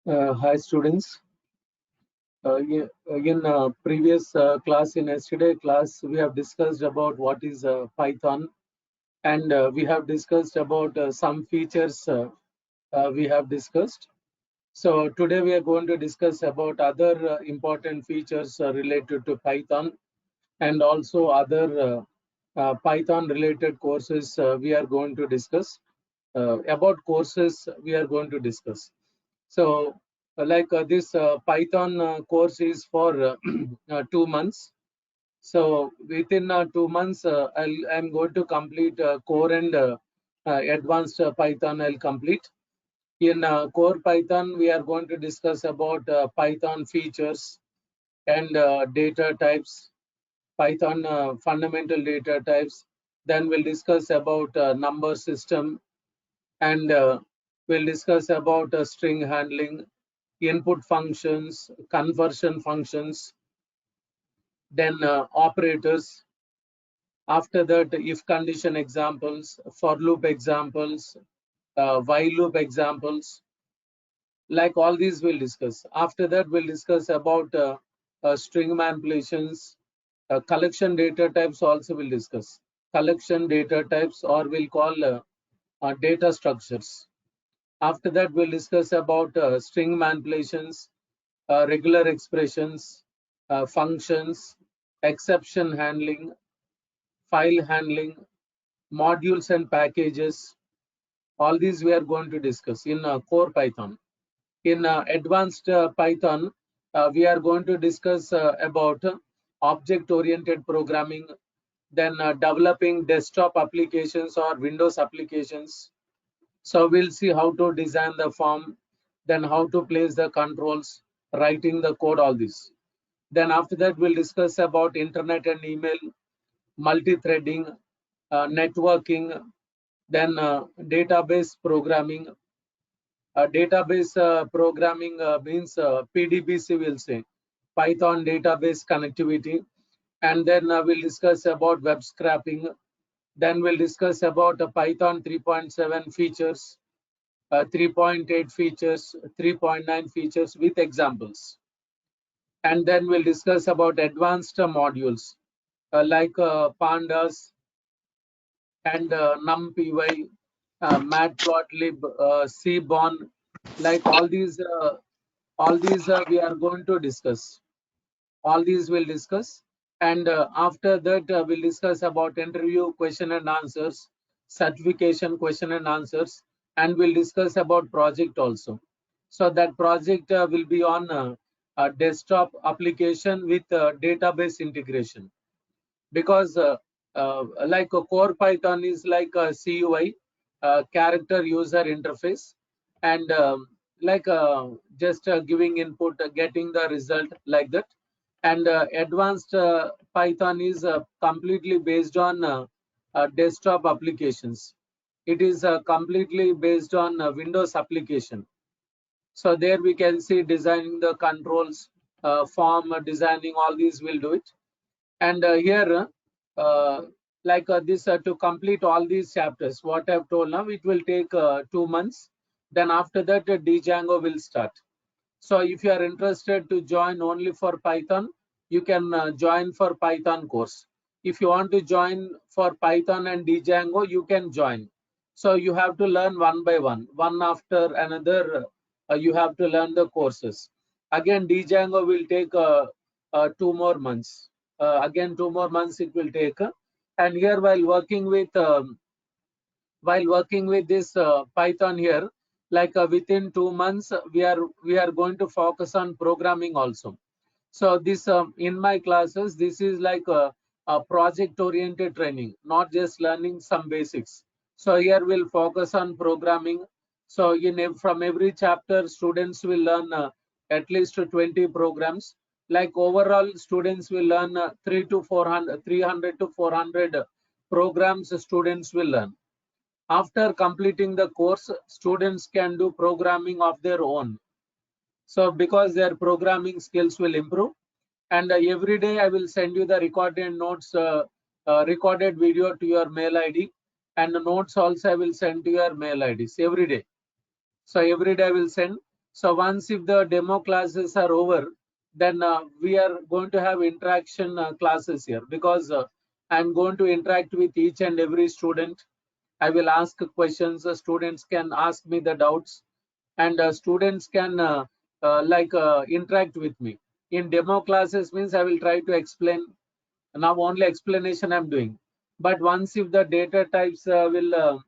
Hi students. In previous class, in yesterday class, we have discussed about what is Python, and we have discussed about some features we have discussed. So today we are going to discuss about other important features related to Python, and also other Python related courses we are going to discuss. About courses we are going to discuss. So, this Python course is for 2 months. So, within 2 months, I'm going to complete core and advanced Python. I'll complete. In core Python, we are going to discuss about Python features and data types, Python fundamental data types. Then we'll discuss about number system, and we'll discuss about string handling, input functions, conversion functions, then operators. After that, if condition examples, for loop examples, while loop examples, like all these we'll discuss. After that, we'll discuss about string manipulations, collection data types also we'll discuss. Collection data types, or we'll call data structures. After that, we'll discuss about string manipulations, regular expressions, functions, exception handling, file handling, modules and packages. All these we are going to discuss in core Python. In advanced Python, we are going to discuss about object-oriented programming, then developing desktop applications or Windows applications. So we'll see how to design the form, then how to place the controls, writing the code, all this. Then after that, we'll discuss about internet and email, multi-threading, networking, then database programming. Database programming means PDBC, we'll say, Python database connectivity. And then we'll discuss about web scraping. Then we'll discuss about Python 3.7 features, 3.8 features, 3.9 features with examples. And then we'll discuss about advanced modules like pandas and numpy, matplotlib, cbon, like all these we are going to discuss. All these we'll discuss, and after that we'll discuss about interview question and answers, certification question and answers, and we'll discuss about project also. So that project will be on a desktop application with database integration, because like a core Python is like a CUI, character user interface, and like just giving input, getting the result, like that. And advanced Python is completely based on desktop applications. It is completely based on Windows application. So there we can see designing the controls, form designing, all these will do it. And here, this to complete all these chapters, what I've told now, it will take 2 months. Then after that, Django will start. So if you are interested to join only for Python, you can join for Python course. If you want to join for Python and Django, you can join. So you have to learn one by one after another. You have to learn the courses. Again, Django will take 2 more months. Again, 2 more months it will take. And here, while working with this Python here, like within 2 months, we are going to focus on programming also. So this in my classes, this is like a project-oriented training, not just learning some basics. So here we'll focus on programming. So from every chapter, students will learn at least 20 programs. Like overall, students will learn 300 to 400 programs. Students will learn. After completing the course, students can do programming of their own. So because their programming skills will improve, and every day I will send you the recorded notes, recorded video to your mail ID, and the notes also I will send to your mail IDs every day. So every day I will send. So once if the demo classes are over, then we are going to have interaction classes here, because I'm going to interact with each and every student. I will ask questions. Students can ask me the doubts, and students can interact with me. In demo classes means I will try to explain. Now only explanation I'm doing. But once if the data types will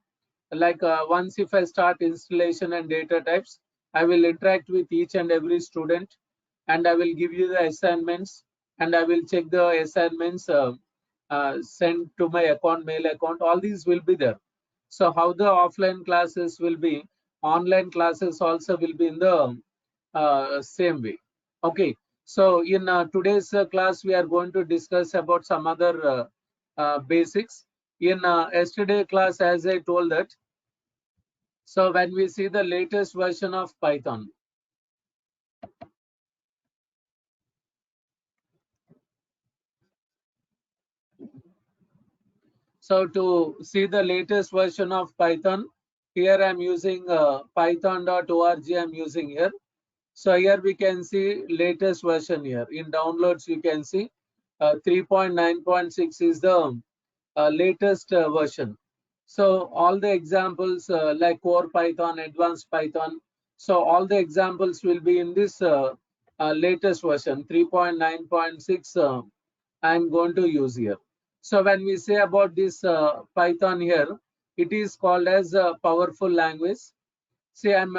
once if I start installation and data types, I will interact with each and every student, and I will give you the assignments, and I will check the assignments sent to my account, mail account. All these will be there. So how the offline classes will be, online classes also will be in the same way. Okay. So in today's class, we are going to discuss about some other basics. In yesterday class, as I told that, so when we see the latest version of Python, so to see the latest version of Python, here I'm using python.org. I'm using here. So here we can see latest version here. In downloads, you can see 3.9.6 is the latest version. So all the examples like core Python, advanced Python, so all the examples will be in this latest version 3.9.6 I'm going to use here. So when we say about this Python here, it is called as a powerful language. See, I'm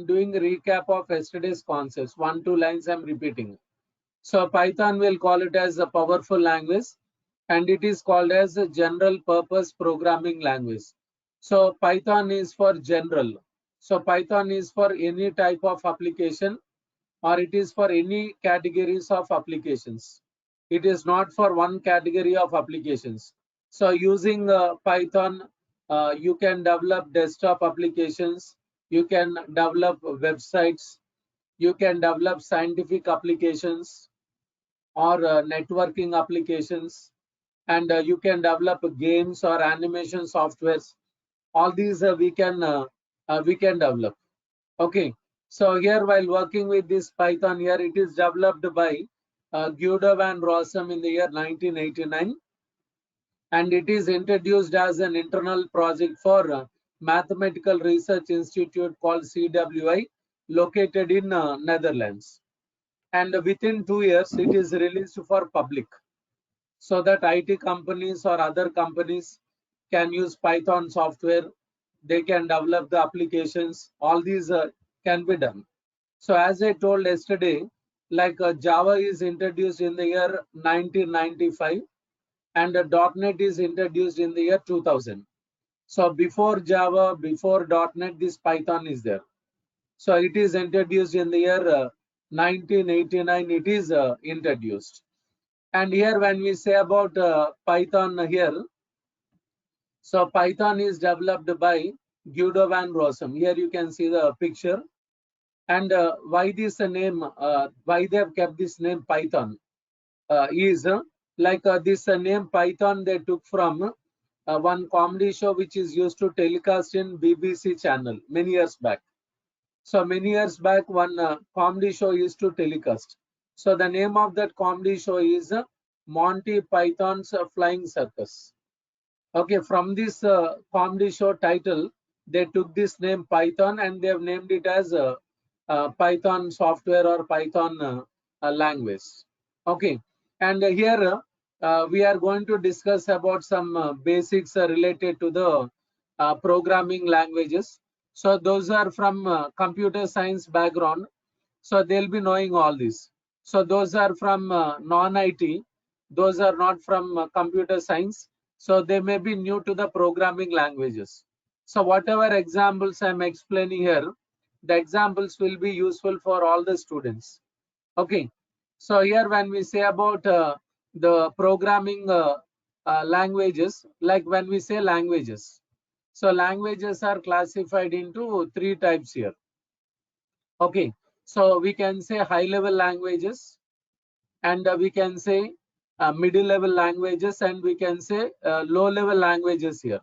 doing recap of yesterday's concepts. 1-2 lines I'm repeating. So Python will call it as a powerful language, and it is called as a general purpose programming language. So Python is for general. So Python is for any type of application, or it is for any categories of applications. It is not for one category of applications. So using Python, you can develop desktop applications, you can develop websites, you can develop scientific applications, or networking applications, and you can develop games or animation softwares. All these we can develop. Okay, so here while working with this Python here, it is developed by Guido van Rossum in the year 1989, and it is introduced as an internal project for Mathematical Research Institute called CWI, located in Netherlands. And within 2 years, it is released for public, so that IT companies or other companies can use Python software. They can develop the applications. All these can be done. So as I told yesterday, Java is introduced in the year 1995, and .NET is introduced in the year 2000. So before Java, before .NET, this Python is there. So it is introduced in the year 1989. It is introduced. And here when we say about Python here, so Python is developed by Guido van Rossum. Here you can see the picture. And why this name, why they have kept this name Python is this name Python they took from one comedy show which is used to telecast in BBC channel many years back. So many years back, one comedy show used to telecast. So the name of that comedy show is Monty Python's Flying Circus. Okay, from this comedy show title, they took this name Python, and they have named it as Python software or Python language. Okay, and here we are going to discuss about some basics related to the programming languages. So those are from computer science background, so they'll be knowing all this. So those are from non-IT, those are not from computer science, so they may be new to the programming languages. So whatever examples I'm explaining here, the examples will be useful for all the students. Okay, so here when we say about the programming languages, like when we say languages, so languages are classified into 3 types here. Okay, so we can say high level languages, and we can say middle level languages, and we can say low level languages here.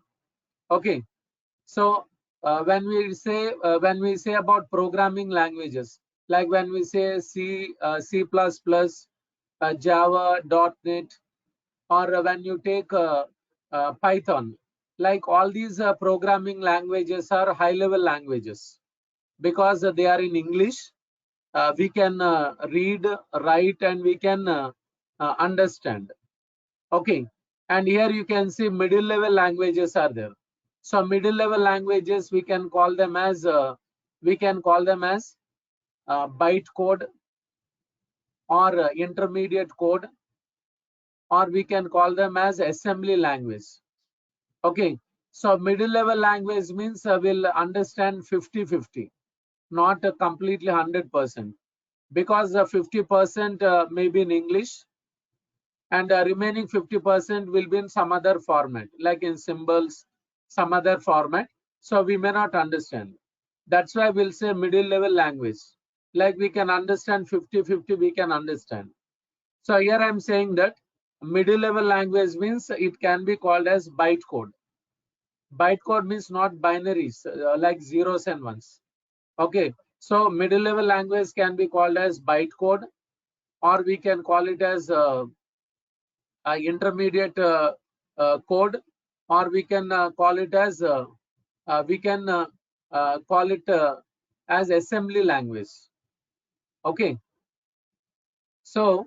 Okay, so when we say about programming languages, like when we say C, C++, Java, .NET, or when you take Python, like all these programming languages are high-level languages because they are in English. We can read, write, and we can understand. Okay, and here you can see middle level languages are there. So middle level languages we can call them as bytecode or intermediate code, or we can call them as assembly language. Okay, so middle level language means we'll understand 50-50, not completely 100%, because 50% may be in English, and remaining 50% will be in some other format, like in symbols, some other format. So we may not understand. That's why we'll say middle level language. Like we can understand 50-50, we can understand. So here I'm saying that middle level language means it can be called as bytecode. Bytecode means not binaries, like zeros and ones. Okay, so middle level language can be called as bytecode, or we can call it as intermediate code, or we can call it as assembly language. Okay, so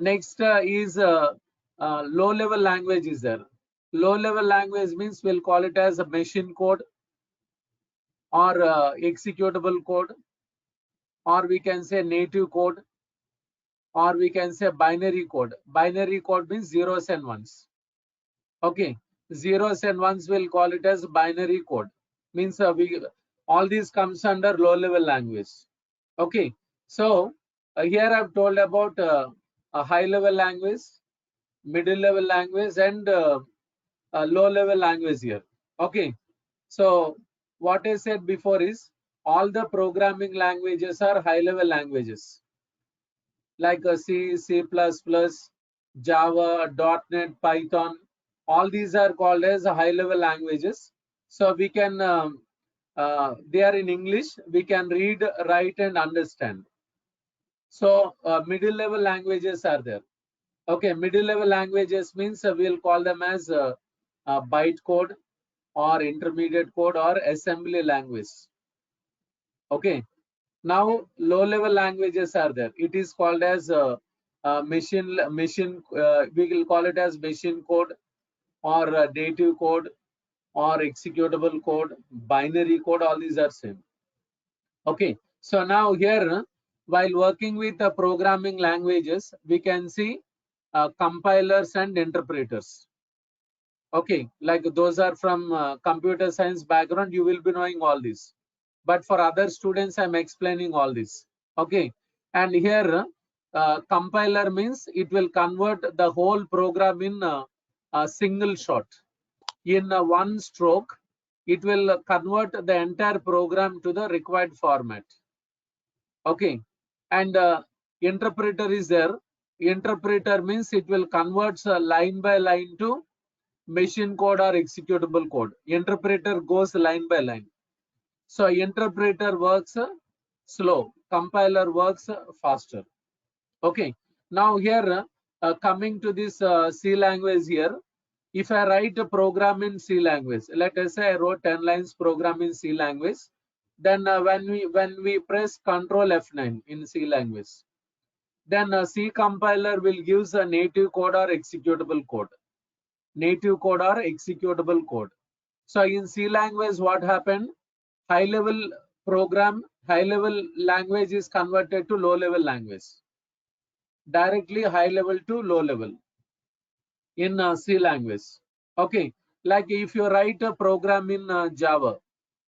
next is low level language is there. Low level language means we'll call it as a machine code, or executable code, or we can say native code, or we can say binary code. Binary code means zeros and ones. Okay, zeros and ones will call it as binary code. Means all these comes under low level language. Okay, so here I've told about a high level language, middle level language, and a low level language here. Okay, so what I said before is all the programming languages are high level languages, like C, C++, Java, .NET, Python. All these are called as high level languages. So we can, they are in English, we can read, write, and understand. So middle level languages are there. Okay, middle level languages means we'll call them as bytecode, or intermediate code, or assembly language. Okay, now low level languages are there. It is called as machine. We will call it as machine code, or native code, or executable code, binary code. All these are same. Okay, so now here, while working with the programming languages, we can see compilers and interpreters. Okay, like those are from computer science background, you will be knowing all this. But for other students, I'm explaining all this. Okay, and here compiler means it will convert the whole program in a single shot. In one stroke, it will convert the entire program to the required format. Okay, and interpreter is there. Interpreter means it will convert line by line to machine code or executable code. Interpreter goes line by line. So interpreter works slow, compiler works faster. Okay, now here coming to this C language here, if I write a program in C language, let us say I wrote 10 lines program in C language, then when we press Control F9 in C language, then C compiler will give a native code or executable code. Native code or executable code. So in C language, what happened? High level program, high level language is converted to low level language. Directly high level to low level in C language. Okay, like if you write a program in Java,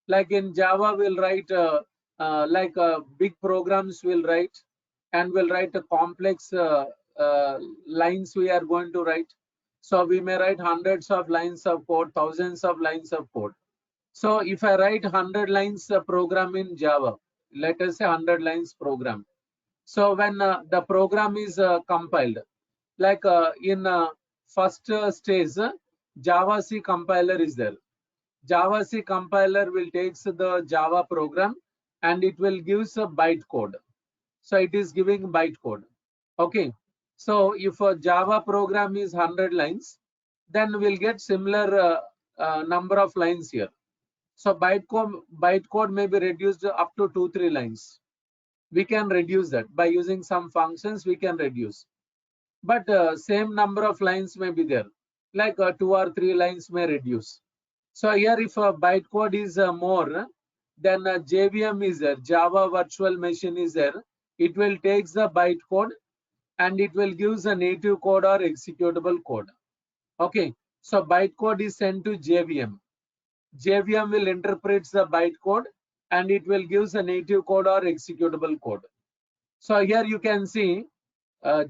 like in Java we'll write big programs we'll write, and we'll write a complex lines we are going to write. So we may write hundreds of lines of code, thousands of lines of code. So if I write 100 lines program in Java, let us say 100 lines program. So when the program is compiled, like in first stage, Java C compiler is there. Javac compiler will takes the Java program and it will gives a bytecode. So it is giving bytecode. Okay. So if a Java program is 100 lines, then we'll get similar number of lines here. So bytecode may be reduced up to 2-3 lines. We can reduce that by using some functions. We can reduce, but same number of lines may be there, like 2 or 3 lines may reduce. So here, if a bytecode is more, then JVM is there, Java Virtual Machine is there. It will take the bytecode and it will give the native code or executable code. Okay, so bytecode is sent to JVM. JVM will interpret the bytecode and it will give the native code or executable code. So here you can see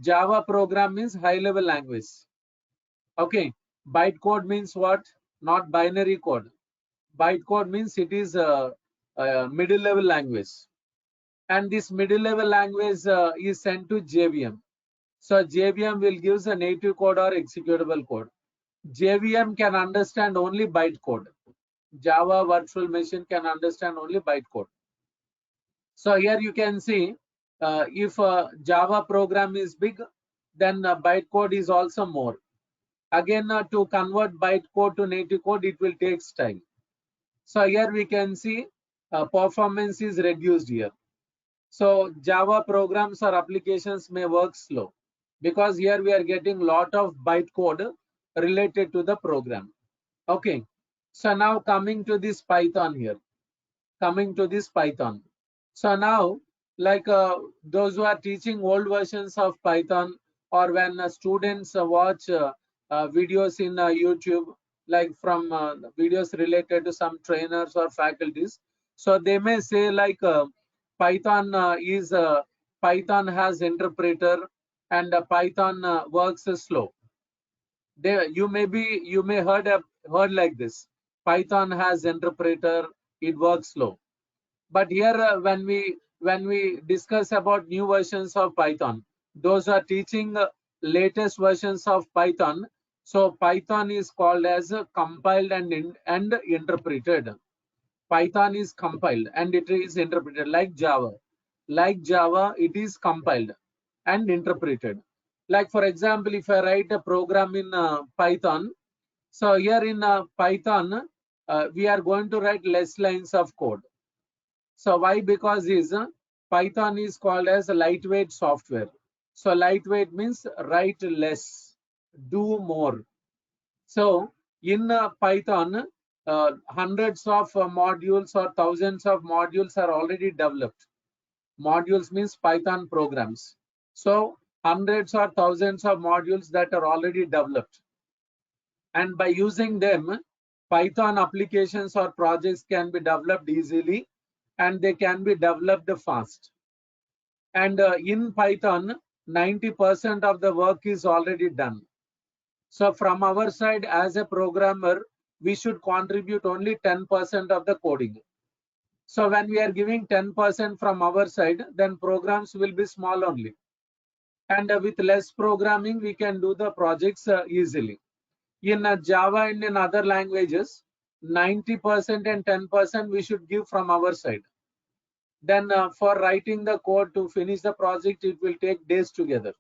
Java program means high level language. Okay, bytecode means what? Not binary code. Bytecode means it is a middle level language, and this middle level language is sent to JVM. So JVM will give the native code or executable code. JVM can understand only bytecode. Java Virtual Machine can understand only bytecode. So here you can see if Java program is big, then bytecode is also more. Again, to convert bytecode to native code, it will take time. So here we can see performance is reduced here. So Java programs or applications may work slow because here we are getting lot of bytecode related to the program. Okay. So now coming to this Python here. Coming to this Python. So now, like those who are teaching old versions of Python, or when students watch videos in YouTube, like from videos related to some trainers or faculties, so they may say like Python Python has interpreter and Python works slow. You may heard like this. Python has interpreter, it works slow. But here when we discuss about new versions of Python, those are teaching latest versions of Python. So Python is called as compiled and interpreted. Python is compiled and it is interpreted like Java. Like Java, it is compiled and interpreted. Like for example, if I write a program in Python, so here in Python, we are going to write less lines of code. So why? Because Python is called as a lightweight software. So lightweight means write less, do more. So in Python, hundreds of modules or thousands of modules are already developed. Modules means Python programs. So hundreds or thousands of modules that are already developed. And by using them, Python applications or projects can be developed easily and they can be developed fast. And in Python, 90% of the work is already done. So from our side as a programmer, we should contribute only 10% of the coding. So when we are giving 10% from our side, then programs will be small only. And with less programming, we can do the projects easily. In Java and in other languages, 90% and 10% we should give from our side. Then for writing the code to finish the project, it will take days together.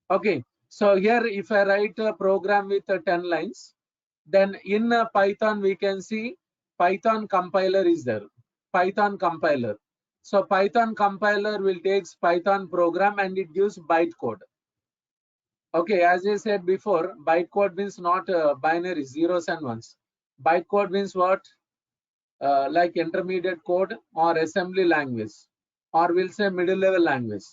Okay, so here if I write a program with 10 lines, then in Python we can see Python compiler is there. Python compiler. So Python compiler will take Python program and it gives bytecode. Okay, as I said before, bytecode means not binary, zeros and ones. Bytecode means what? Like intermediate code or assembly language, or we'll say middle level language.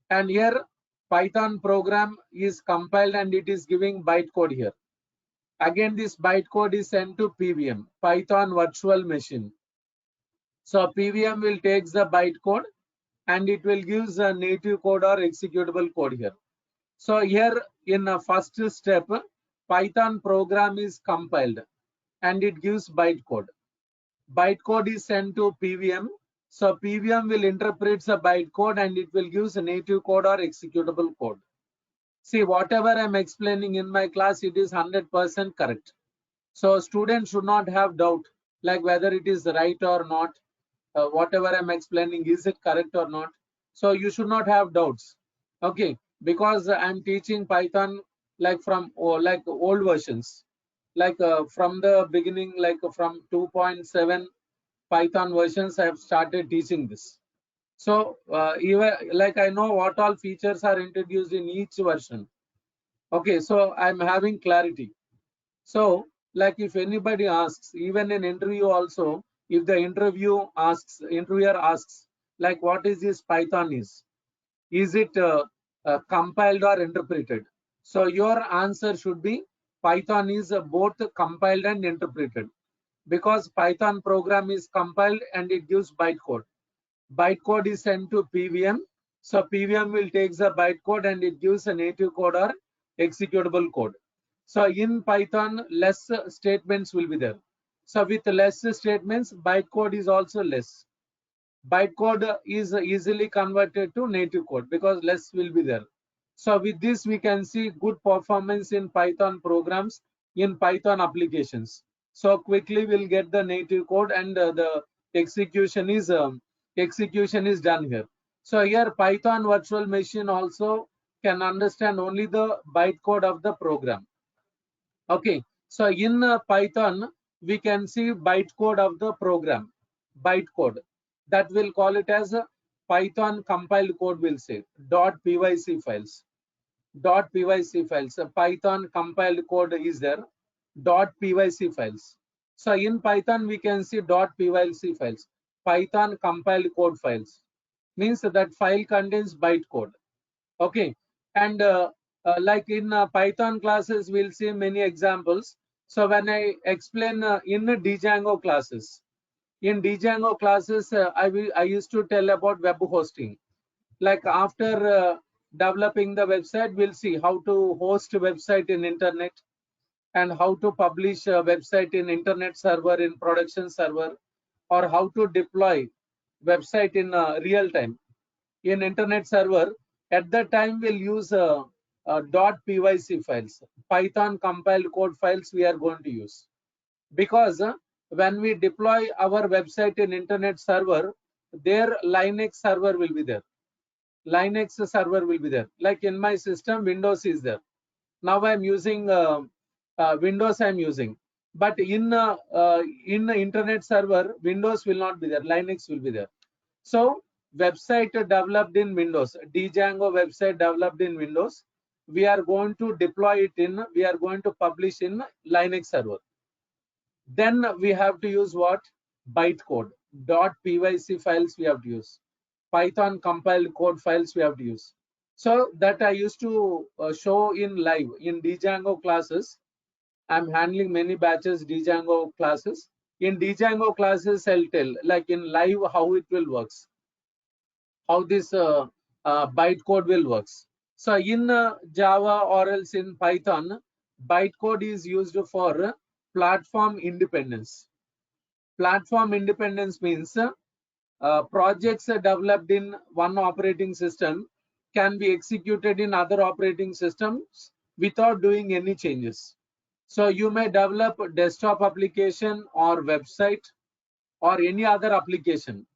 And here Python program is compiled and it is giving bytecode here. Again, this bytecode is sent to PVM, Python Virtual Machine. So PVM will take the bytecode and it will give the native code or executable code here. So here in the first step, Python program is compiled and it gives bytecode. Bytecode is sent to PVM. So PVM will interpret the bytecode and it will give the native code or executable code. See, whatever I'm explaining in my class, it is 100% correct. So students should not have doubt like whether it is right or not. Whatever I'm explaining, is it correct or not? So you should not have doubts. Okay, because I'm teaching Python like from like old versions, like from the beginning, like from 2.7 Python versions, I have started teaching this. So even like I know what all features are introduced in each version. Okay, so I'm having clarity. So, like if anybody asks, even in interview also, if the interviewer asks, like what is this Python is? Is it compiled or interpreted? So your answer should be Python is both compiled and interpreted, because Python program is compiled and it gives bytecode. Bytecode is sent to PVM. So PVM will take the bytecode and it gives a native code or executable code. So in Python, less statements will be there. So with less statements, bytecode is also less. Bytecode is easily converted to native code because less will be there. So with this, we can see good performance in Python programs, in Python applications. So quickly we'll get the native code and the execution is done here. So here Python virtual machine also can understand only the bytecode of the program. Okay, so in Python, we can see bytecode of the program, bytecode. That will call it as a Python compiled code, will say .pyc files. .pyc files. So Python compiled code is there, .pyc files. So in Python, we can see .pyc files, Python compiled code files. Means that file contains bytecode. Okay, and like in Python classes, we'll see many examples. So when I explain in Django classes, I used to tell about web hosting. Like after developing the website, we'll see how to host a website in internet and how to publish a website in internet server, in production server, or how to deploy website in real time in internet server. At that time we'll use .pyc files, Python compiled code files we are going to use, because when we deploy our website in internet server, their Linux server will be there. Linux server will be there. Like in my system, Windows is there. Now I'm using Windows. I'm using, but in the internet server, Windows will not be there. Linux will be there. So website developed in Windows, Django website developed in Windows, we are going to deploy it in, we are going to publish in Linux server. Then we have to use what? Bytecode. .pyc files we have to use. Python compiled code files we have to use. So that I used to show in live in Django classes. I'm handling many batches Django classes. In Django classes, I'll tell like in live how it will works, how this bytecode will works. So in Java or else in Python, bytecode is used for platform independence. Platform independence means projects developed in one operating system can be executed in other operating systems without doing any changes. So you may develop a desktop application or website or any other application,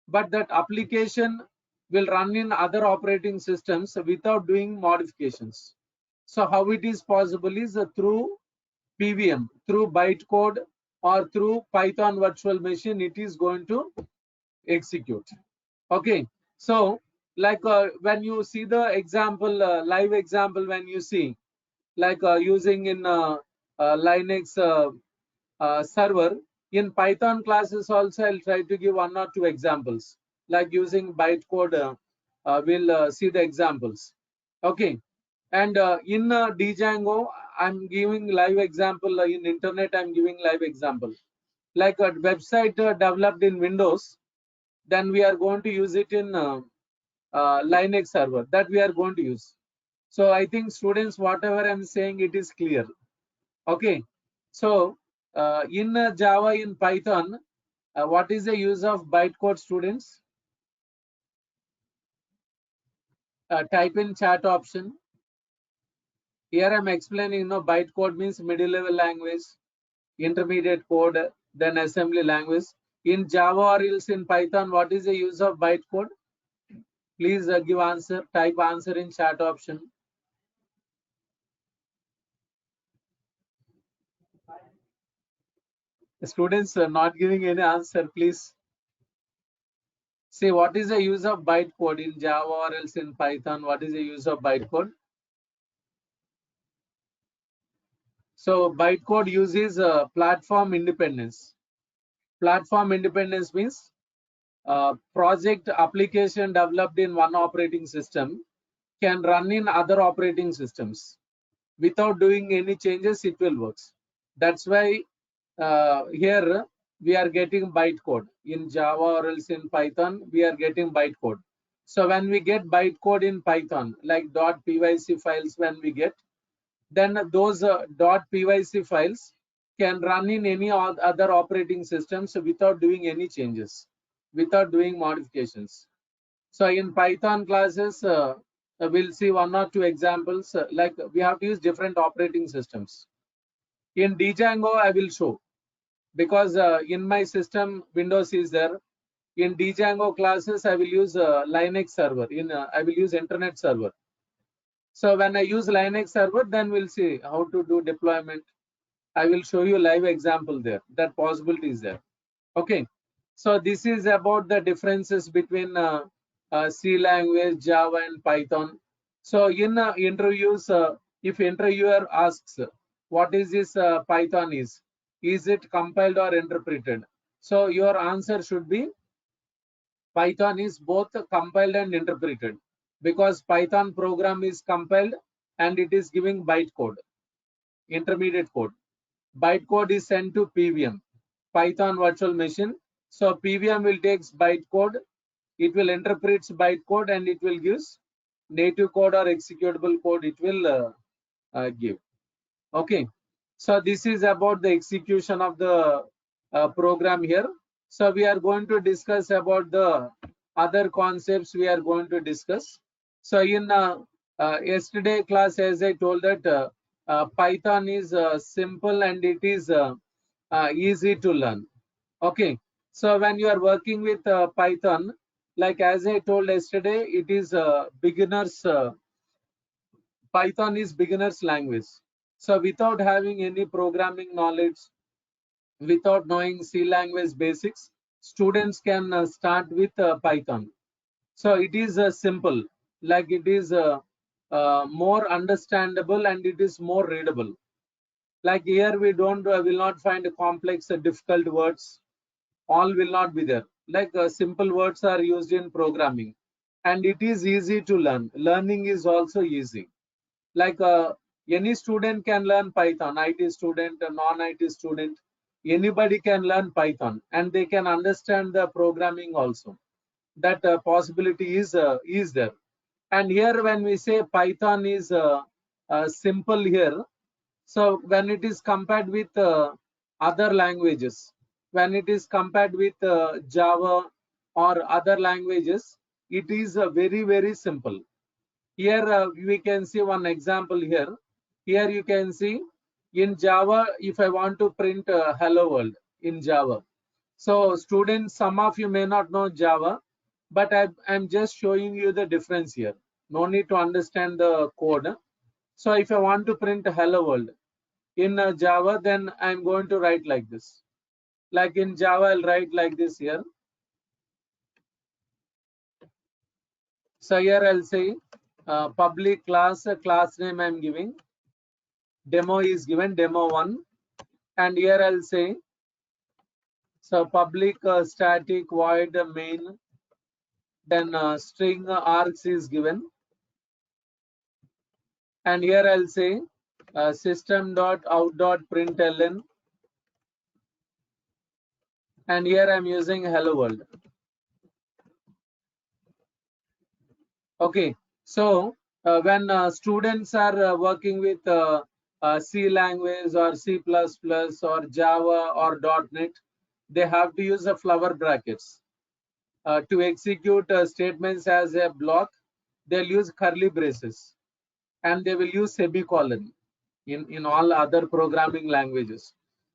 but that application will run in other operating systems without doing modifications. So how it is possible is through PVM, through bytecode or through Python virtual machine, it is going to execute. Okay, so like when you see the example, live example, when you see like using in Linux server, in Python classes also, I'll try to give one or two examples, like using bytecode. We'll see the examples. Okay, and in Django, I'm giving live example. In internet, I'm giving live example. Like a website developed in Windows, then we are going to use it in Linux server. That we are going to use. So I think students, whatever I'm saying, it is clear. Okay, so in Java, in Python, what is the use of bytecode, students? Type in chat option. Here I'm explaining, bytecode means middle level language. intermediate code, then assembly language. In Java or else in Python, what is the use of bytecode? Please give answer, type answer in chat option. The students are not giving any answer, please. See, what is the use of bytecode in Java or else in Python? What is the use of bytecode? So bytecode uses platform independence. Platform independence means project application developed in one operating system can run in other operating systems without doing any changes. It will work. That's why here we are getting bytecode in Java or else in Python. We are getting bytecode. So when we get bytecode in Python, like .pyc files, when we get, then those .pyc files can run in any other operating systems without doing any changes, without doing modifications. So in Python classes, we'll see one or two examples. Like we have to use different operating systems. In Django, I will show, because in my system Windows is there. In Django classes, I will use Linux server. I will use internet server. So when I use Linux server, then we'll see how to do deployment. I will show you live example there. That possibility is there. Okay. So this is about the differences between C language, Java, and Python. So in interviews, if interviewer asks, what is this Python is it compiled or interpreted? So your answer should be Python is both compiled and interpreted, because Python program is compiled and it is giving bytecode, intermediate code. Bytecode is sent to PVM, Python virtual machine. So PVM will take bytecode, it will interpret bytecode, and it will give native code or executable code. It will give. Okay. So this is about the execution of the program here. So we are going to discuss about the other concepts we are going to discuss. So in yesterday class, as I told that Python is simple and it is easy to learn. Okay. So when you are working with Python, like as I told yesterday, it is beginners. Python is beginner's language. So without having any programming knowledge, without knowing C language basics, students can start with Python. So it is simple, like it is more understandable and it is more readable. Like here we don't will not find complex difficult words. All will not be there. Like simple words are used in programming, and it is easy to learn. Learning is also easy. Like any student can learn Python, IT student, a non-IT student, anybody can learn Python and they can understand the programming also. That possibility is there. And here when we say Python is simple here, so when it is compared with other languages, when it is compared with Java or other languages, it is very simple. Here we can see one example here. Here you can see in Java, if I want to print hello world in Java. So students, some of you may not know Java, but I'm just showing you the difference here. No need to understand the code. So if I want to print hello world in Java, then I'm going to write like this. Like in Java, I'll write like this here. So here I'll say public class, class name I'm giving. Demo is given, demo1. And here I'll say, so public static void main, then string args is given. And here I'll say system.out.println. And here I'm using hello world. Okay, so when students are working with C language or C++ or Java or .NET, they have to use the flower brackets. To execute statements as a block, they'll use curly braces and they will use semicolon in all other programming languages.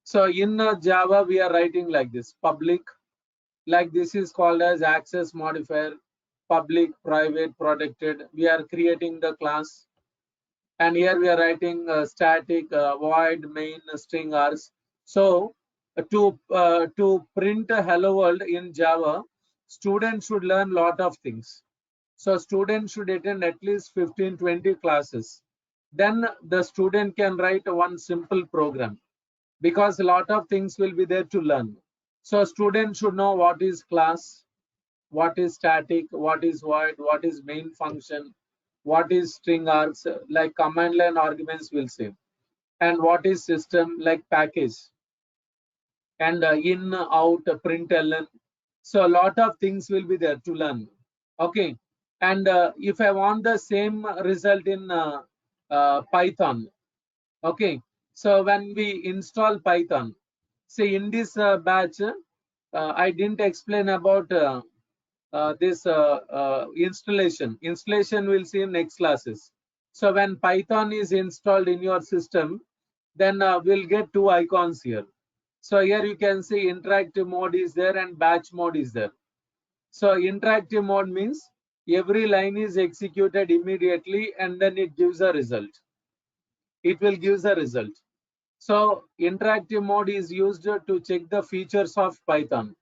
So in Java, we are writing like this: public, like this is called as access modifier, public, private, protected. We are creating the class, and here we are writing static, void, main, string args. So to print a hello world in Java, students should learn lot of things. So students should attend at least 15-20 classes. Then the student can write one simple program, because a lot of things will be there to learn. So students should know what is class, what is static, what is void, what is main function, what is string args, like command line arguments will say, and what is system, like package, and in, out, println. So a lot of things will be there to learn. Okay, and if I want the same result in Python, okay, so when we install Python, see in this batch, I didn't explain about this installation. Installation we'll see in next classes. So when Python is installed in your system, then we'll get two icons here. So here you can see interactive mode is there and batch mode is there. So interactive mode means every line is executed immediately and then it gives a result. It will give the result. So interactive mode is used to check the features of Python,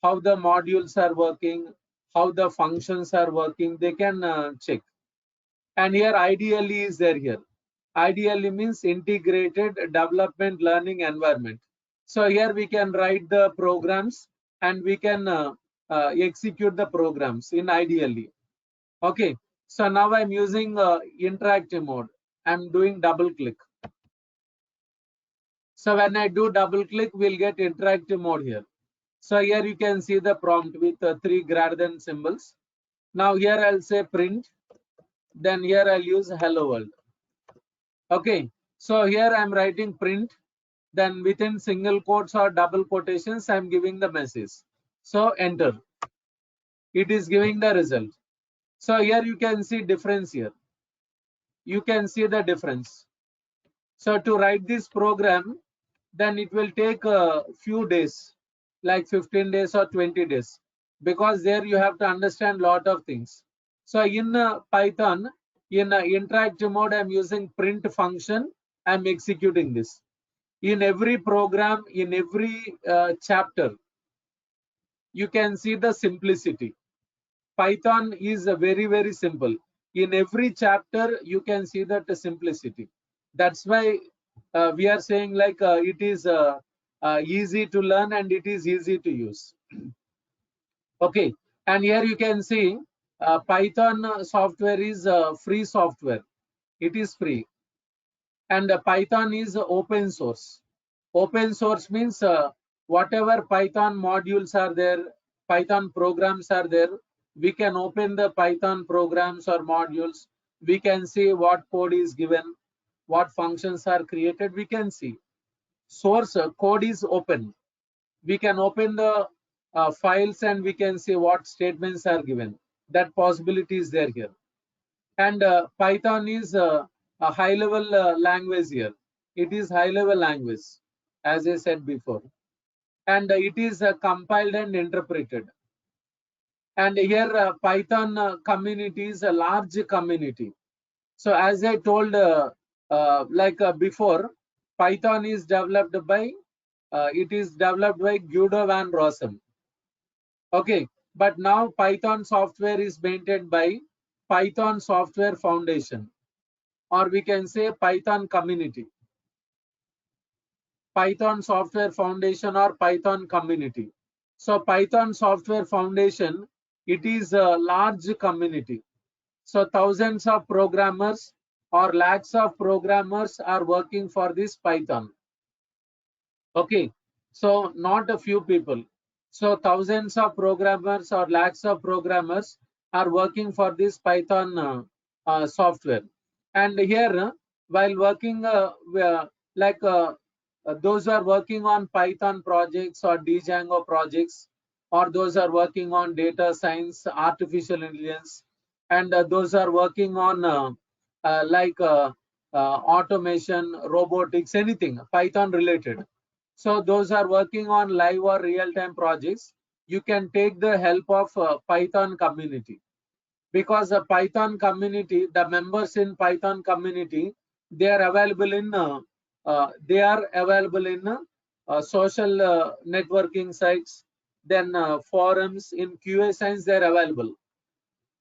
how the modules are working, how the functions are working, they can check. And here ideally is there here. Ideally means integrated development learning environment. So here we can write the programs and we can execute the programs in ideally. Okay, so now I'm using interactive mode. I'm doing double click. So when I do double click, we'll get interactive mode here. So here you can see the prompt with three greater than symbols. Now here I'll say print, then here I'll use hello world. Okay, so here I'm writing print, then within single quotes or double quotations, I'm giving the message. So enter. It is giving the result. So here you can see difference here. You can see the difference. So to write this program, then it will take a few days, like 15 days or 20 days, because there you have to understand lot of things. So in Python, in interactive mode, I'm using print function. I'm executing this. In every program, in every chapter, you can see the simplicity. Python is very, very simple. In every chapter, you can see that simplicity. That's why we are saying like it is easy to learn and it is easy to use. Okay, and here you can see Python software is free software. It is free, and Python is open source. Open source means whatever Python modules are there, Python programs are there, we can open the Python programs or modules. We can see what code is given, what functions are created. We can see source code is open. We can open the files and we can see what statements are given. That possibility is there here. And Python is a high level language here. It is high level language, as I said before, and it is compiled and interpreted. And here Python community is a large community. So as I told before, Python is developed by Guido van Rossum. Okay, but now Python software is maintained by Python Software Foundation, or we can say Python community. Python Software Foundation or Python community. So Python Software Foundation, it is a large community. So thousands of programmers or lakhs of programmers are working for this Python. Okay, so not a few people. So thousands of programmers or lakhs of programmers are working for this Python software. And here, while working those who are working on Python projects or Django projects, or those are working on data science, artificial intelligence, and those are working on automation, robotics, anything Python related. So those are working on live or real-time projects, you can take the help of Python community, because the Python community, the members in Python community, they are available in social networking sites, then forums. In QA Science they are available.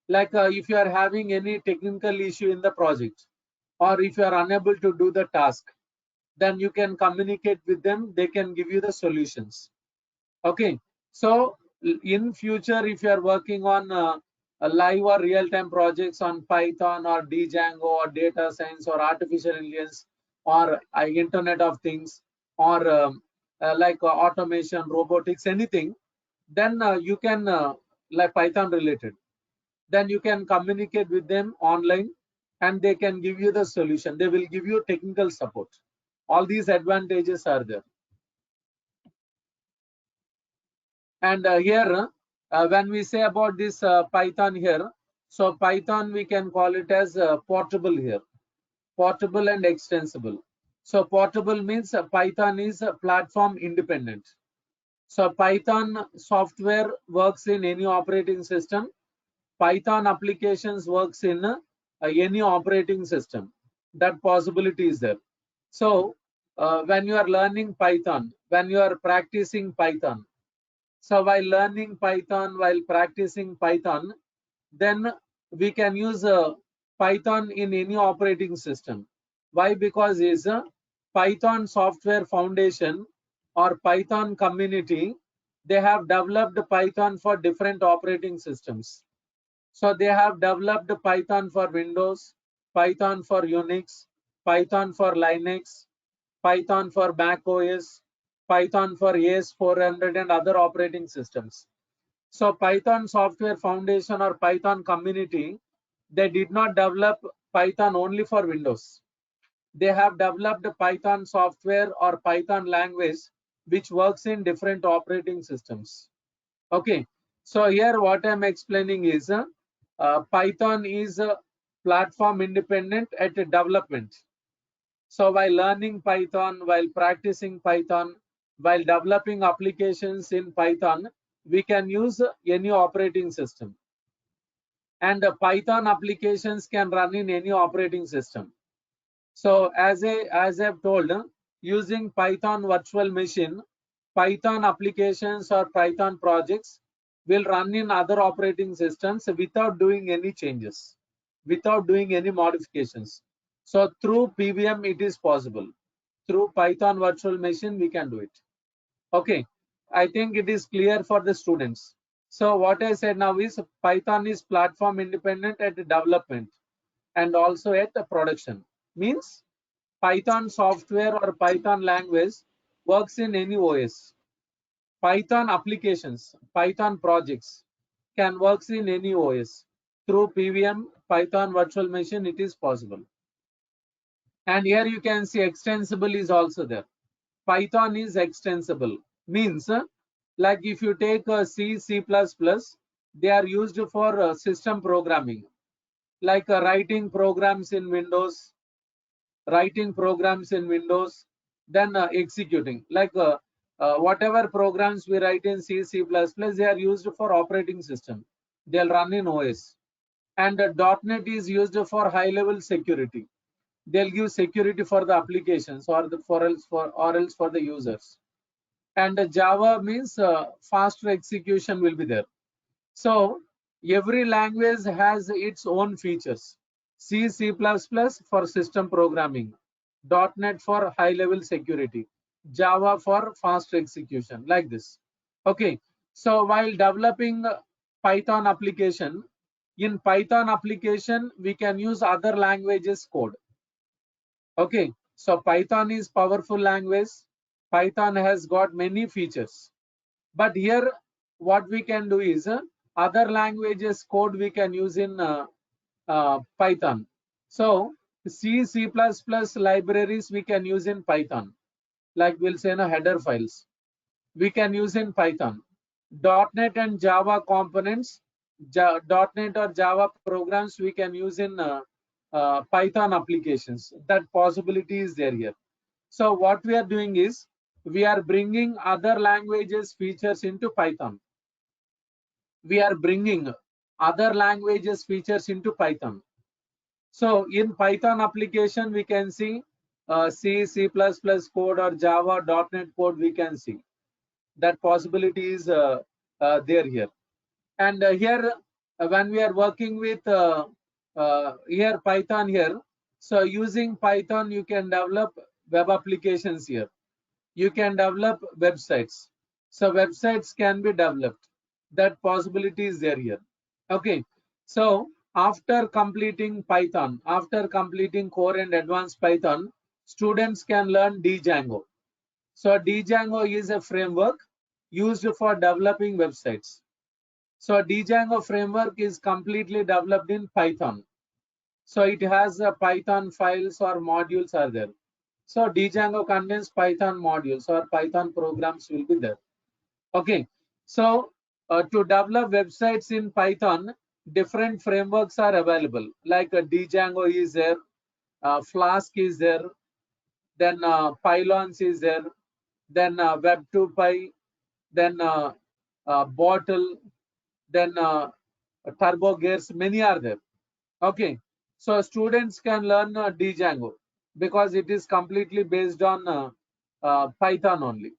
Like if you are having any technical issue in the project, or if you are unable to do the task, then you can communicate with them, they can give you the solutions. Okay, so in future, if you are working on a live or real-time projects on Python or Django or data science or artificial intelligence or Internet of Things, or like automation, robotics, anything, then you can like Python related, then you can communicate with them online and they can give you the solution. They will give you technical support. All these advantages are there. And here, when we say about this Python here, so Python we can call it as portable here, portable and extensible. So portable means Python is platform independent. So Python software works in any operating system. Python applications works in any operating system. That possibility is there. So when you are learning Python, when you are practicing Python, so while learning Python, while practicing Python, then we can use Python in any operating system. Why? Because is Python Software Foundation or Python community, they have developed Python for different operating systems. So they have developed Python for Windows, Python for Unix, Python for Linux, Python for Mac OS, Python for AS400 and other operating systems. So Python Software Foundation or Python community, they did not develop Python only for Windows. They have developed Python software or Python language which works in different operating systems. Okay, so here what I'm explaining is Python is platform independent at development. So while learning Python, while practicing Python, while developing applications in Python, we can use any operating system. And Python applications can run in any operating system. So as I've told, using Python virtual machine, Python applications or Python projects will run in other operating systems without doing any changes, without doing any modifications. So through PVM it is possible. Through Python virtual machine we can do it. Okay, I think it is clear for the students. So what I said now is Python is platform independent at development and also at the production. Means Python software or Python language works in any OS. Python applications, Python projects can works in any OS. Through PVM, Python virtual machine, it is possible. And here you can see extensible is also there. Python is extensible. Means like if you take C, C++, they are used for system programming. Like writing programs in Windows, then executing. Like whatever programs we write in C, C++, they are used for operating system. They'll run in OS. And .NET is used for high-level security. They'll give security for the applications or else for the users. And Java means faster execution will be there. So every language has its own features. C, C++ for system programming, .NET for high-level security, Java for fast execution, like this. Okay, so while developing Python application, in Python application, we can use other languages code. Okay, so Python is powerful language. Python has got many features. But here, what we can do is other languages code we can use in Python. So C, C++ libraries we can use in Python. Like we'll say header files. We can use in Python. .NET and Java components, .NET or Java programs we can use in Python applications. That possibility is there here. So what we are doing is we are bringing other languages features into Python. We are bringing other languages features into Python. So in Python application, we can see C, C++ code or Java, .NET code, we can see. That possibility is there here. And here, when we are working with here Python here, so using Python, you can develop web applications here. You can develop websites. So websites can be developed. That possibility is there here. Okay. So after completing Python, after completing core and advanced Python, students can learn Django. So Django is a framework used for developing websites. So Django framework is completely developed in Python. So it has Python files or modules are there. So Django contains Python modules or Python programs will be there. Okay. So to develop websites in Python, different frameworks are available. Like Django is there, Flask is there, then Pylons is there, then Web2Py, then Bottle, then Turbo Gears, many are there. Okay, so students can learn Django because it is completely based on Python only.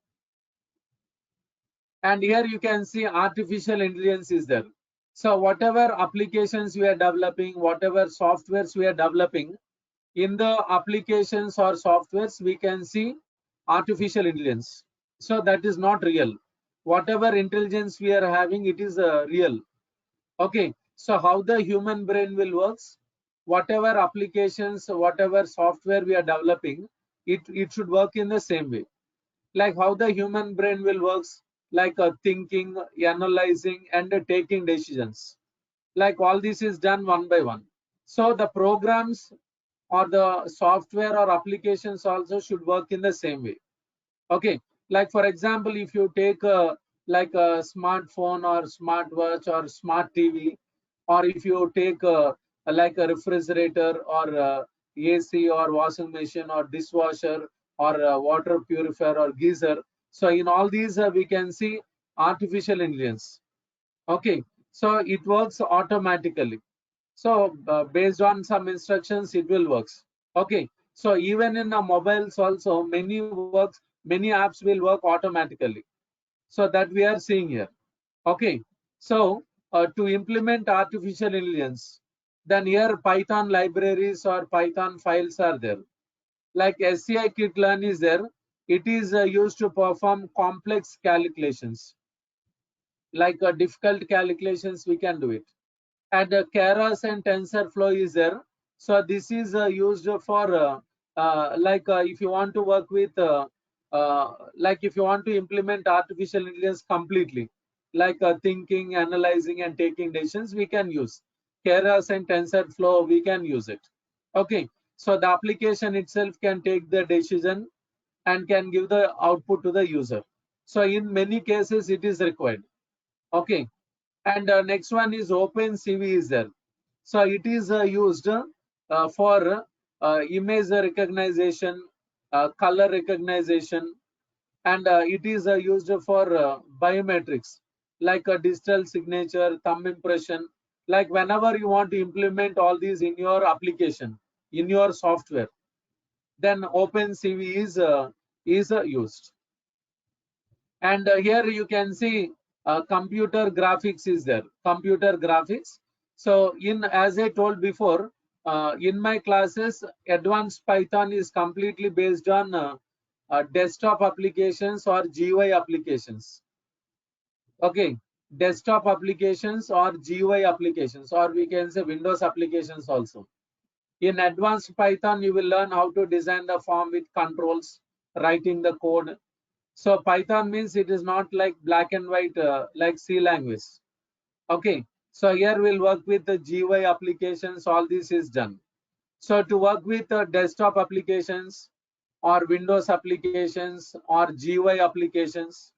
And here you can see artificial intelligence is there. So whatever applications we are developing, whatever softwares we are developing, in the applications or softwares, we can see artificial intelligence. So that is not real. Whatever intelligence we are having, it is real. Okay, so how the human brain will works, whatever applications, whatever software we are developing, it should work in the same way. Like how the human brain will works, like thinking, analyzing, and taking decisions. Like all this is done one by one. So the programs or the software or applications also should work in the same way. Okay, like for example, if you take like a smartphone or smartwatch or smart TV, or if you take like a refrigerator or AC or washing machine or dishwasher or water purifier or geyser, so in all these we can see artificial intelligence. Okay, so it works automatically. So based on some instructions, it will works. Okay, so even in the mobiles also, many apps will work automatically. So that we are seeing here. Okay, so to implement artificial intelligence, then here Python libraries or Python files are there. Like SCI Kit-learn is there. It is used to perform complex calculations. Like difficult calculations, we can do it. And Keras and TensorFlow is there. So this is used for like if you want to work with like if you want to implement artificial intelligence completely, like thinking, analyzing, and taking decisions, we can use Keras and TensorFlow. We can use it. Okay, so the application itself can take the decision and can give the output to the user. So in many cases, it is required. Okay, and next one is OpenCV is there. So it is used for image recognition, color recognition, and it is used for biometrics like a digital signature, thumb impression. Like whenever you want to implement all these in your application, in your software, then OpenCV is used. And here you can see computer graphics is there. Computer graphics. So in, as I told before, in my classes, advanced Python is completely based on desktop applications or GUI applications. Okay, desktop applications or GUI applications, or we can say Windows applications also. In advanced Python, you will learn how to design the form with controls, writing the code. So Python means it is not like black and white like C language. Okay. So here we'll work with the GUI applications. All this is done. So to work with desktop applications or Windows applications or GUI applications,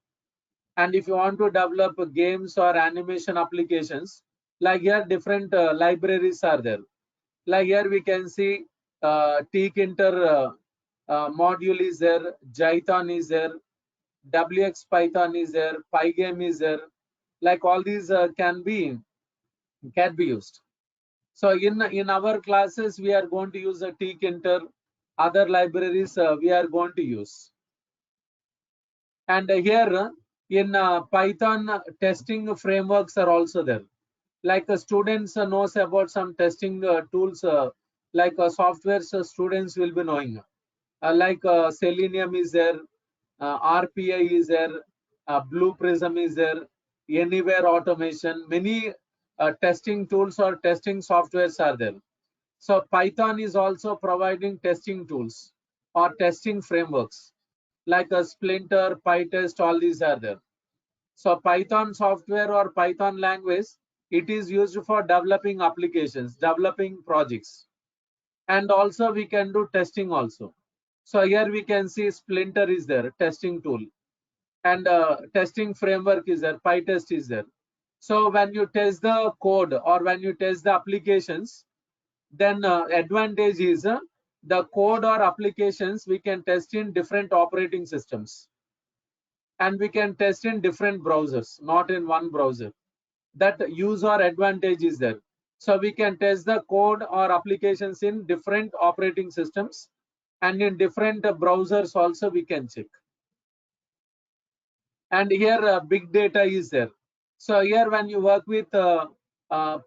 and if you want to develop games or animation applications, like here different libraries are there. Like here we can see Tkinter module is there, Jython is there, WX Python is there, Pygame is there. Like all these can be used. So in our classes, we are going to use a tkinter, other libraries we are going to use. And here in Python, testing frameworks are also there. Like students knows about some testing tools, like softwares students will be knowing. Like Selenium is there, RPI is there, Blue Prism is there, Anywhere Automation. Many testing tools or testing softwares are there. So Python is also providing testing tools or testing frameworks like a Splinter, PyTest, all these are there. So Python software or Python language, it is used for developing applications, developing projects. And also we can do testing also. So here we can see Splinter is there, testing tool. And testing framework is there, PyTest is there. So when you test the code or when you test the applications, then advantage is the code or applications we can test in different operating systems. And we can test in different browsers, not in one browser. That use or advantage is there. So we can test the code or applications in different operating systems, and in different browsers also we can check. And here big data is there. So here when you work with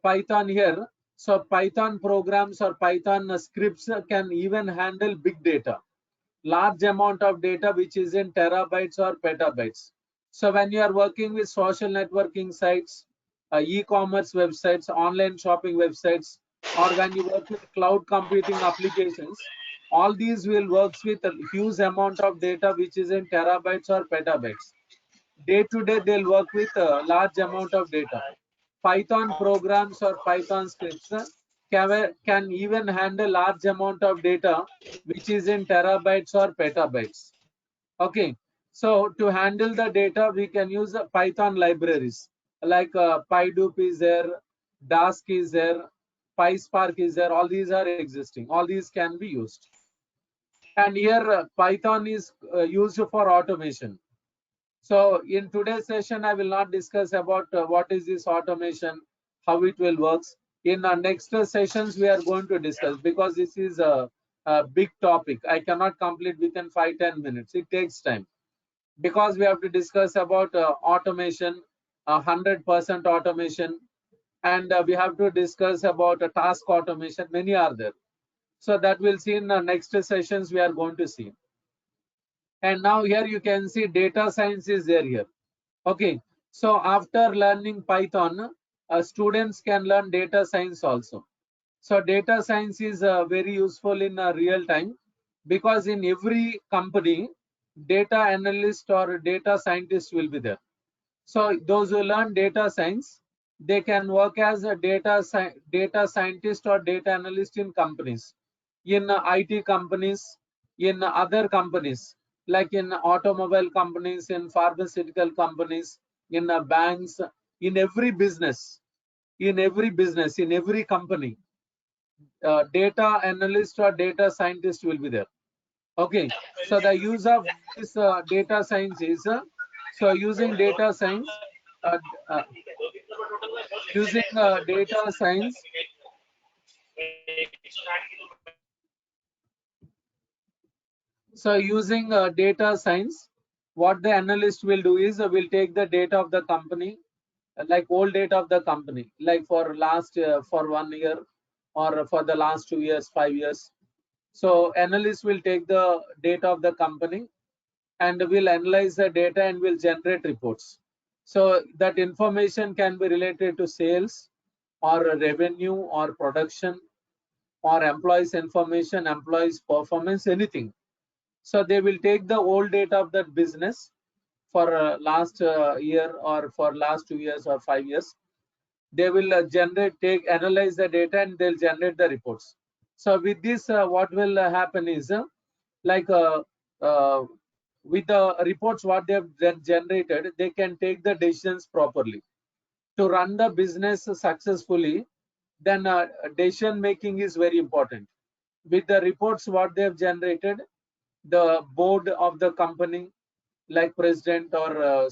Python here, so Python programs or Python scripts can even handle big data, large amount of data which is in terabytes or petabytes. So when you are working with social networking sites, e-commerce websites, online shopping websites, or when you work with cloud computing applications, all these will works with a huge amount of data which is in terabytes or petabytes. Day to day, they'll work with a large amount of data. Python programs or Python scripts can even handle large amount of data which is in terabytes or petabytes. Okay, so to handle the data, we can use Python libraries like PyDoop is there, Dask is there, PySpark is there. All these are existing. All these can be used. And here Python is used for automation. So in today's session, I will not discuss about what is this automation, how it will works. In our next sessions, we are going to discuss, because this is a big topic. I cannot complete within 5-10 minutes. It takes time, because we have to discuss about automation, 100% automation, and we have to discuss about task automation. Many are there. So that we'll see in the next sessions we are going to see. And now here you can see data science is there here. Okay, so after learning Python, students can learn data science also. So data science is very useful in real time, because in every company, data analyst or data scientist will be there. So those who learn data science, they can work as a data scientist or data analyst in companies, in IT companies, in other companies, like in automobile companies, in pharmaceutical companies, in banks, in every business, in every company, data analyst or data scientist will be there. Okay, so the use of this data science is so using data science, uh, uh, data science. So using data science, what the analyst will do is will take the data of the company, like old data of the company, like for last for 1 year, or for the last 2 years, 5 years. So analyst will take the data of the company and will analyze the data and will generate reports. So that information can be related to sales or revenue or production or employees information, employees performance, anything. So they will take the old data of that business for last year or for last 2 years or 5 years. They will analyze the data, and they'll generate the reports. So with this, what will happen is like uh, with the reports what they have generated, they can take the decisions properly to run the business successfully. Then decision making is very important. With the reports what they have generated, the board of the company, like president or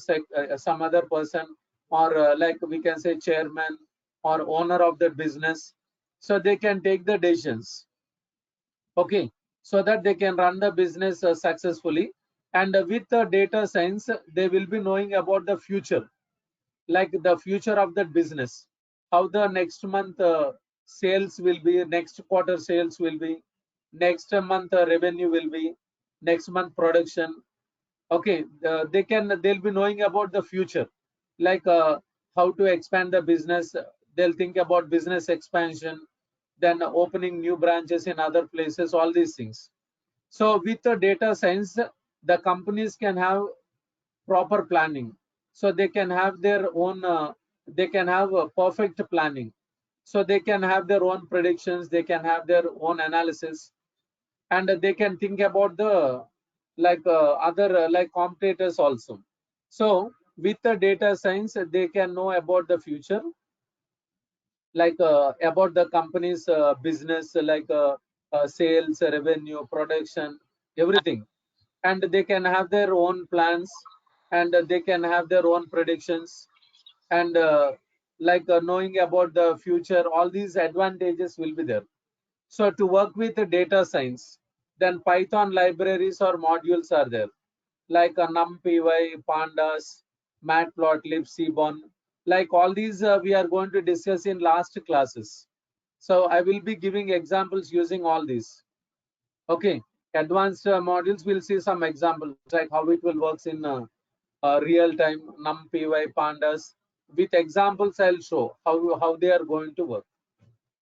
some other person, or like we can say chairman or owner of the business. So they can take the decisions, okay, so that they can run the business successfully. And with the data science, they will be knowing about the future, like the future of that business, how the next month sales will be, next quarter sales will be, next month revenue will be, next month production. Okay, they'll be knowing about the future, like how to expand the business. They'll think about business expansion, then opening new branches in other places, all these things. So with the data science, the companies can have proper planning, so they can have their own they can have a perfect planning, so they can have their own predictions, they can have their own analysis, and they can think about the like other like competitors also. So with the data science, they can know about the future, like about the company's business, like sales, revenue, production, everything. And they can have their own plans, and they can have their own predictions, and like knowing about the future, all these advantages will be there. So to work with the data science, then Python libraries or modules are there, like NumPy, Pandas, Matplotlib, Seaborn. Like all these we are going to discuss in last classes. So I will be giving examples using all these. Okay, advanced modules, we'll see some examples like how it will works in real time, NumPy, Pandas. With examples, I'll show how they are going to work.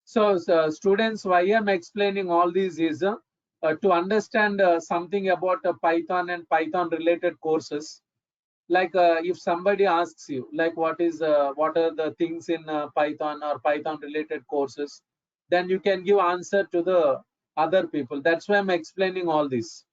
So, students, why I'm explaining all these is to understand something about Python and Python related courses. Like if somebody asks you, like what are the things in Python or Python related courses, then you can give answer to the other people. That's why I'm explaining all this.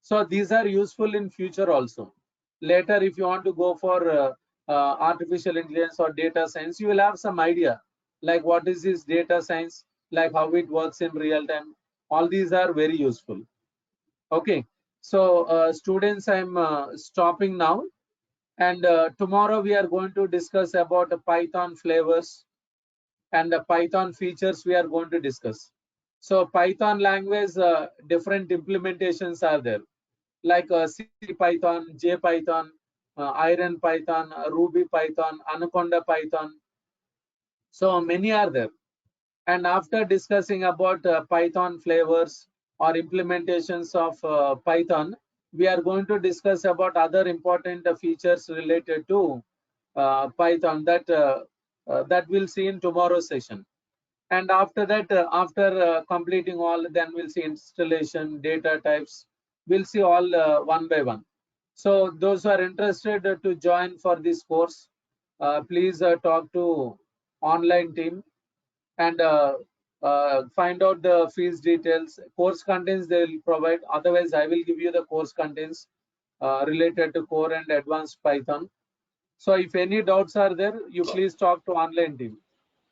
So these are useful in future also. Later, if you want to go for artificial intelligence or data science, you will have some idea, like what is this data science, like how it works in real time. All these are very useful. Okay, so students, I'm stopping now, and tomorrow we are going to discuss about the Python flavors and the Python features we are going to discuss. So Python language, different implementations are there, like C Python, J Python, Iron Python, Ruby Python, Anaconda Python. So many are there. And after discussing about Python flavors or implementations of Python, we are going to discuss about other important features related to Python that we'll see in tomorrow's session. And after that, after completing all, then we'll see installation, data types. We'll see all one by one. So those who are interested to join for this course, please talk to online team and find out the fees details. Course contents they will provide. Otherwise, I will give you the course contents related to core and advanced Python. So if any doubts are there, you please talk to online team.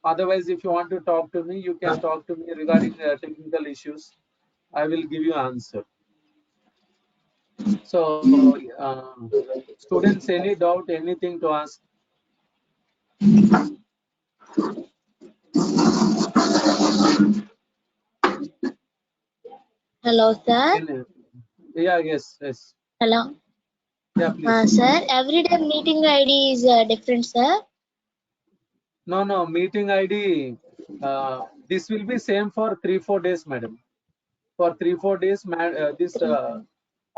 Otherwise, if you want to talk to me, you can talk to me regarding technical issues. I will give you answer. So, students, any doubt, anything to ask? Hello, sir. Yeah, yes. Hello. Yeah, please. Sir, everyday meeting ID is different, sir. No, meeting ID. This will be same for 3-4 days, madam. For 3-4 days, this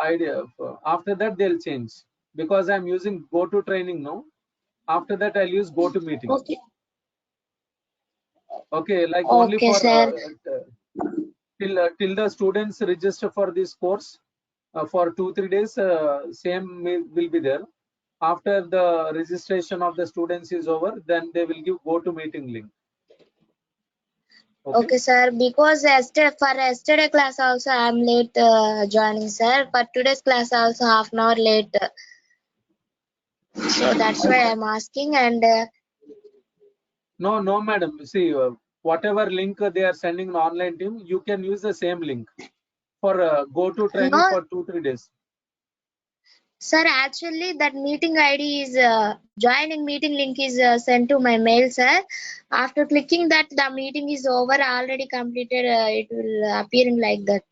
idea. After that, they'll change because I'm using GoToTraining now. After that, I'll use GoToMeeting. Okay. Okay, like only Okay, for sir. till the students register for this course for 2-3 days, same will be there. After the registration of the students is over, then they will give GoToMeeting link. Okay, sir. Because for yesterday class also I am late joining, sir. For today's class also half an hour late. So that's why I am asking. And No, madam. See, whatever link they are sending in online team, you can use the same link for GoToTraining no, for 2-3 days. Sir, actually that meeting ID is joining meeting link is sent to my mail, sir. After clicking that, the meeting is over, already completed. It will appearing like that.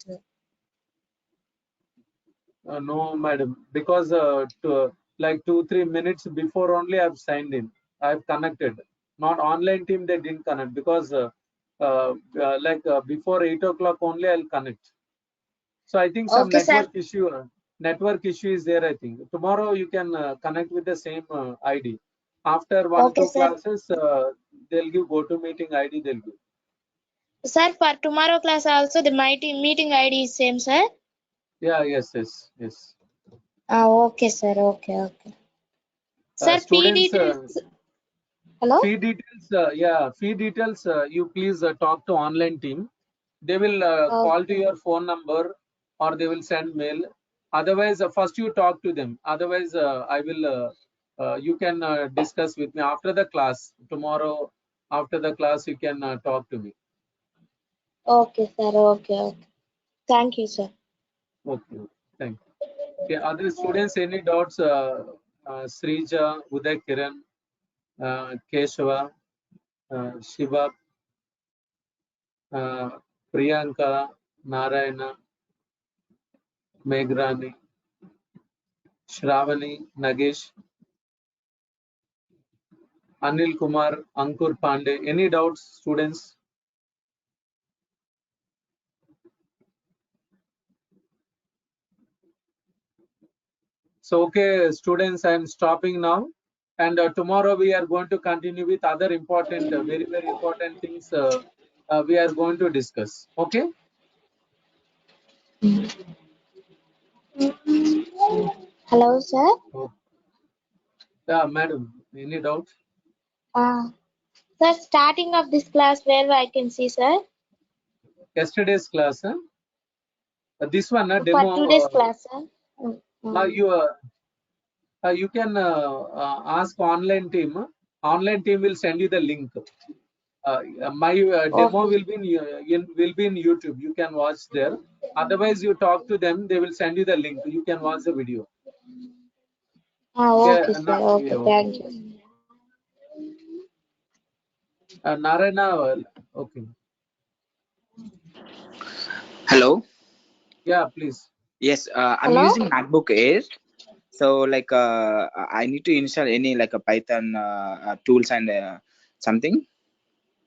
No, madam, because like 2-3 minutes before only I've signed in. I've connected. Not online team, they didn't connect because before 8 o'clock only I'll connect. So I think some Okay, sir. network issue is there. I think tomorrow you can connect with the same ID. After one Okay, two sir. classes, they'll give go to meeting ID. They'll give. Sir, for tomorrow class also the meeting ID is same, sir. Yeah, yes. Okay, sir. Okay. Sir, fee Students, details. Hello. fee details. You please talk to online team. They will Oh, call to your phone number or they will send mail. Otherwise, first you talk to them. Otherwise, I will. You can discuss with me after the class tomorrow. After the class, you can talk to me. okay, sir. Okay. Thank you, sir. Okay. Thank you. Okay. Other students, any doubts? Srija, Uday, Kiran, Keshava, Shiva, Priyanka, Narayana, Meghrani, Shravani, Nagesh, Anil Kumar, Ankur Pandey. Any doubts, students? So, okay, students, I am stopping now. And tomorrow we are going to continue with other important, very important things we are going to discuss. Okay? Hello, sir. Oh, yeah, madam. Any doubts? Uh, Sir, starting of this class, where I can see, sir? Yesterday's class, huh? This one, For demo. today's class, sir. Mm, mm. You you can ask online team. Online team will send you the link. My demo Okay. will be will be in YouTube. You can watch there. Otherwise, you talk to them. They will send you the link. You can watch the video. Yeah, Okay, sir. yeah, Okay, okay. thank you. Narayana, okay. Hello. Yeah, please. Yes, I'm Hello. using MacBook Air. So like I need to install any like a Python tools and something.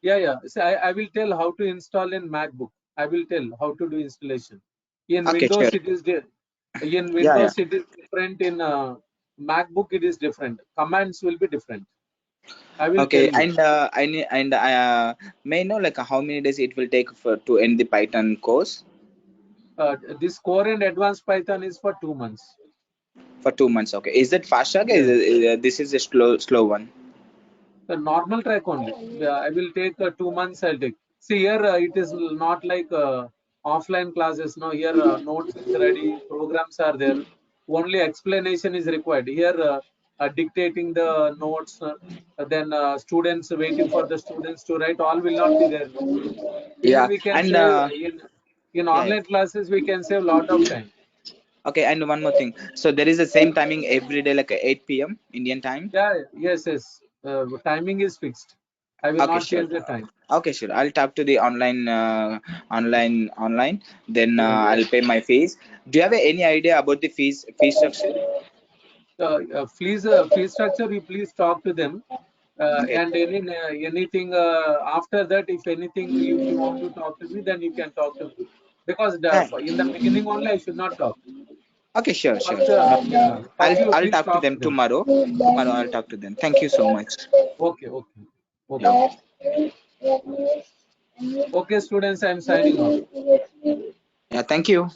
Yeah. See, I will tell how to install in MacBook. I will tell how to do installation. In Okay, sure. Windows, it is in Yeah. Windows it is different. In MacBook, it is different. Commands will be different. I will tell Okay, you. and I need and may I know like how many days it will take for to end the Python course This core and advanced Python is for 2 months. for 2 months. Okay, is that fast track? Yeah. This is a slow one? The normal track only. Yeah, I will take 2 months. I'll take. See here, it is not like offline classes. No, here notes is ready, programs are there. Only explanation is required. Here, dictating the notes, then students waiting for the students to write. All will not be there. No. Here Yeah, we can and save in yeah. online classes. We can save lot of time. Okay, and one more thing. So there is the same timing every day, like 8 p.m. Indian time. Yeah, yes. Timing is fixed. I will Okay, not sure. change the time. Okay, sure. I'll talk to the online. Then I'll pay my fees. Do you have any idea about the fee structure? Fee structure, you please talk to them. Okay. And anything after that, if anything, if you want to talk to me, then you can talk to me. Because Yeah. in the beginning only, I should not talk. Okay, sure. First, No. first you I'll please talk to talk to them them. tomorrow. Tomorrow I'll talk to them. Thank you so much. Okay. Yeah. Okay, students, I am signing off. Yeah. Thank you.